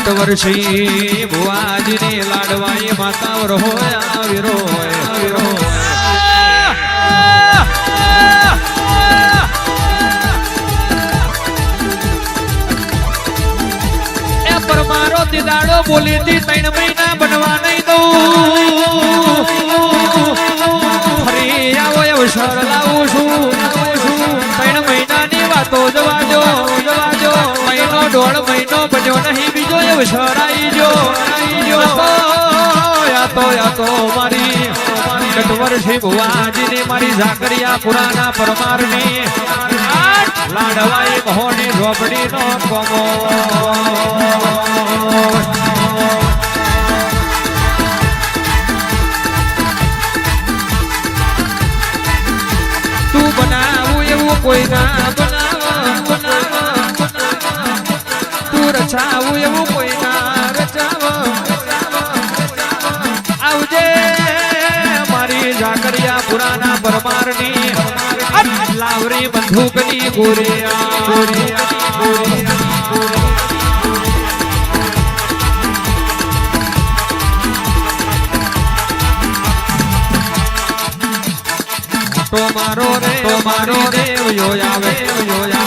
નટવરસિંહ ભુવાજીની લાડવાઈ માતા રોયા વીરો એ પરમારો તે દાડો બોલી હતી 3 મહિના બનવા નહીં દઉં ફરી આવો અવસર લાવું છું 3 મહિનાની વાતો જવાજો મહિનો 1.5 મહિનો બન્યો નહીં બીજો અવસર આવી જો યાતો મારી નટવરસિંહ ભુવાજીની મારી ઝાકરિયા પુરાના પરમારની લાડવાઈ મહોની ઝોપડીનો કોમો તું બનાવું એવું કોઈ ના બનાવ તું રચાવું એવું કોઈ ના રચાવ આવજે મારી ઝાકરિયા પુરાના પરમારની લાવરી બંદૂકની ગોરિયા તો મારો દેવ યો આવે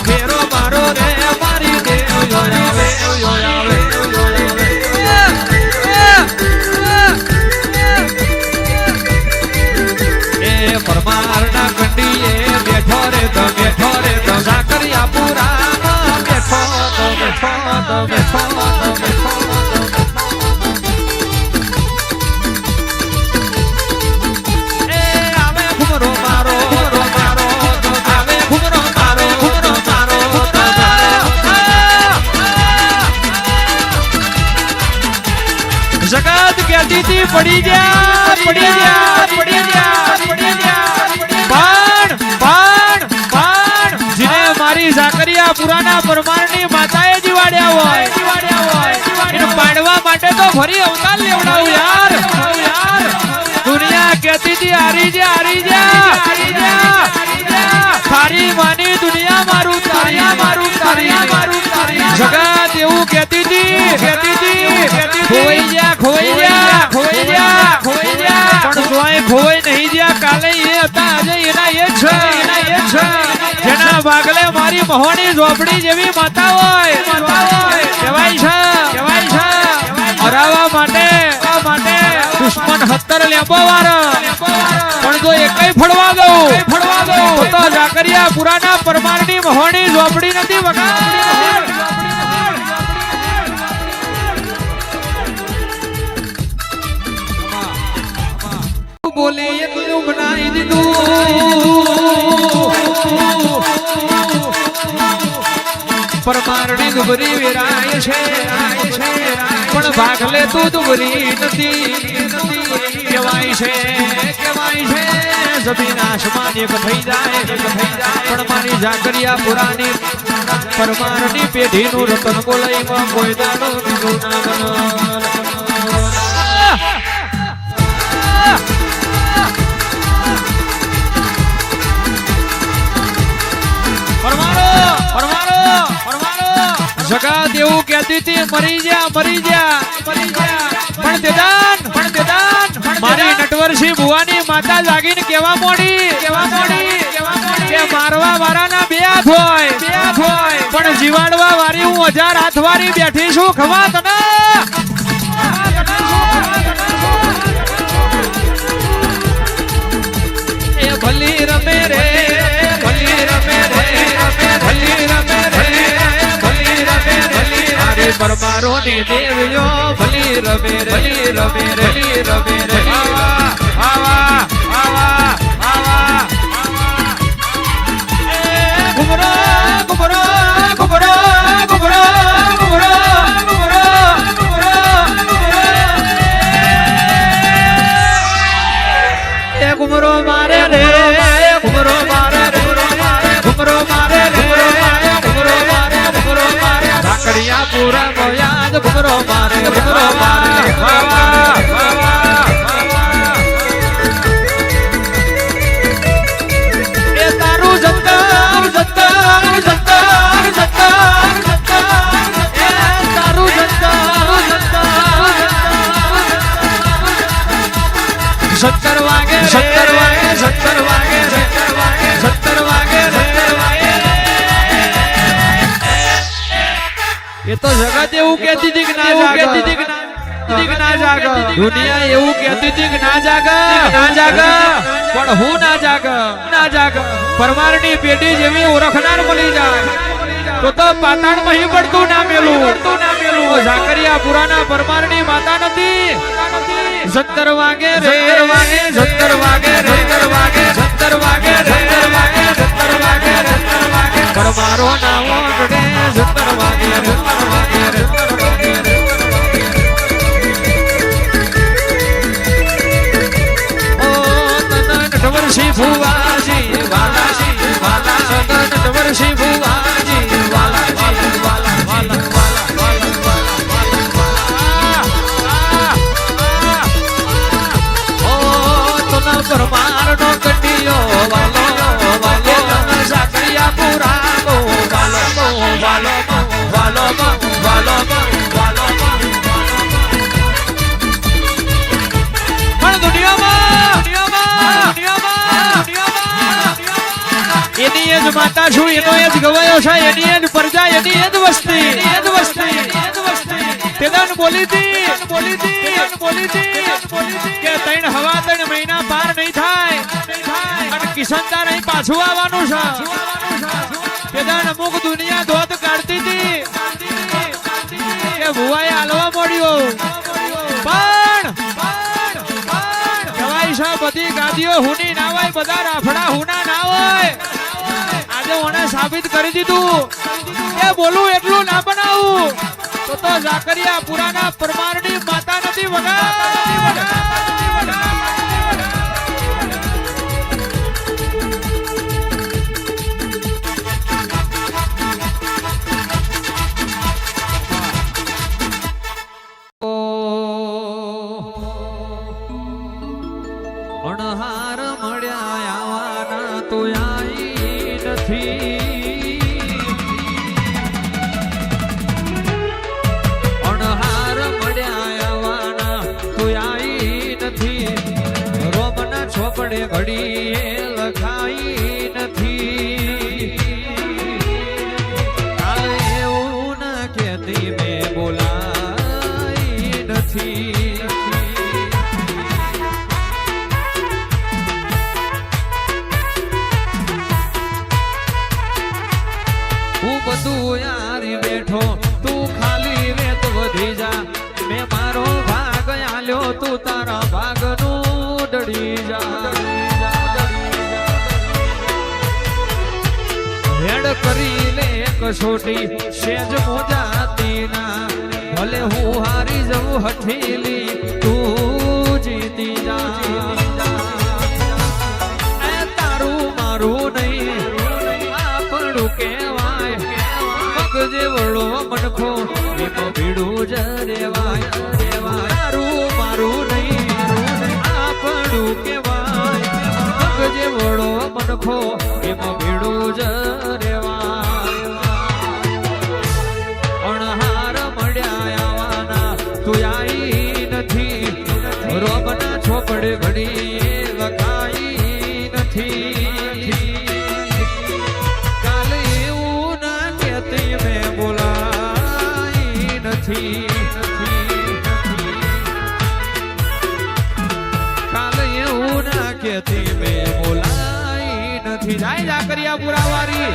ફેરો મારો રે મારી દેવ યો આવે એ પરમારના કંડીએ બેઠો રે તો ઝાકરિયા પુરામાં બેઠો જગત કહેતી હતી પડી ગયા પણ જેને મારી ઝાકરિયા પુરાના પરમારની માતાએ જીવાડ્યા હોય એને પાડવા માટે તો ફરી અવતાર લેવડાવું યાર દુનિયા કહેતી હતી હારી જા તારી માની દુનિયા મારું જગત એવું કહેતી હતી ખોઈ જા પણ જોય ખોઈ નહીં જ્યાં કાલે એ હતા આજે એના એ છે જેના ભાગલે મારી મહોની ઝોપડી જેવી માતા હોય કહેવાય છે હરાવા માટે દુશ્મન 17 લેબો વાળા પણ જો એકઈ ફળવા દઉં તો ઝાકરિયા પુરાના પરમારની મહોની ઝોપડી નથી વગાડી બોલે એટલું બનાવી દીધું પરમારની દુબરી વેરાય છે પણ ભાગલે તું દુબરી નથી કહેવાય છે જમીન આસમાન એક થઈ જાય પણ મારી ઝાકરિયા પુરાની પરમારની પેઢીનું રતન બોલાઈમાં કોઈ દાડો બીજું ના જગત એવું કહેતી હતી મરી જા પણ તેદાન મારી નટવરસિંહ ભુવાની માતા જાગીને કેવા મોડી કે મારવા વાળાના 2 હાથ હોય પણ જીવાડવા વાળી હું 1000 હાથ વાળી બેઠી છું ખવા તને એ ભલી રમે રે પરમારો ની દેવ્યો ભલી રમે આવા ઘુમરો એ ઘુમરો મારે રે ઝાકરિયા પુરા યાદ ઘુમરો મારે એ તારું જંતર તારું જંતર એ તો જગત એવું કહેતી હતી કે ના જાગ દુનિયા એવું કહેતી હતી કે ના જાગ પણ હું ના જાગ પરમારની પેઢી જેવી ઓળખનાર મળી જાય તો પાતાળ મહી પડતું ના મેલું ઝાકરિયા પુરાના પરમારની માતા નથી સત્તર વાગે રે સત્તર વાગે પરમારો ના ઓગડે સત્તર વાગે નટવરસી ભુવાજી વાલા નટવરસી ભુવાજી પરમાર નો કટિયો વાલો ઝાકરિયા પુરાનો વાલો પણ દુનિયામાં એની એ જ માતા છું એનો એ જ ગવાયો છે એની એ જ પ્રજા એની એ જ વસ્તી તેદાન બોલી હતી કે 3 હવા 3 મહિના પાર નહીં થાય અને કિશનદાર અહીં પાછું આવવાનું છે તેદાન અમુક દુનિયા દોત કાઢતી હતી કે ભુવાએ હાલવા મળ્યો પણ કહેવાય છે બધી ગાદીઓ હુની ના હોય બધા રાફડા હુના ના હોય આજે ઓને સાબિત કરી દીધું કે બોલું એટલું ના બનાવું તો ઝાકરિયા પુરાના પરમારની માતા નથી વગા અણહાર મળ્યા આવવાના તો આઈ નથી ચોપડે ઘડીએ લખાઈ નથી કાલે એવું ના કહેતી મેં બોલાઈ નથી હું બધું યારી બેઠો તું ખાલી વેત વધી જા મેં મારો ભાગ આલ્યો તું તારા ભાગનું ડળી જા હેડ કરી લે કસોટી સેજ મોજાતી ના ભલે હું હારી જવું હઠીલી તું જીતી જા તારું મારું નહીં આપણું કહેવાય મગજે વળો મનખો એમાં ભીડું જ રેવાય તારું મારું નહીં આપણું કહેવાય મગજે વળો મનખો એમાં ભીડું જ રેવાય અણહાર મળ્યા આવવાના તું આઈ નથી રોબના ચોપડે ઘડી લખાઈ નથી કાલે એવું ના કહેતી મેં બોલાઈ નથી કાલે એવું ના કહેતી મેં બોલાઈ નથી જાય ઝાકરિયા પુરાવારી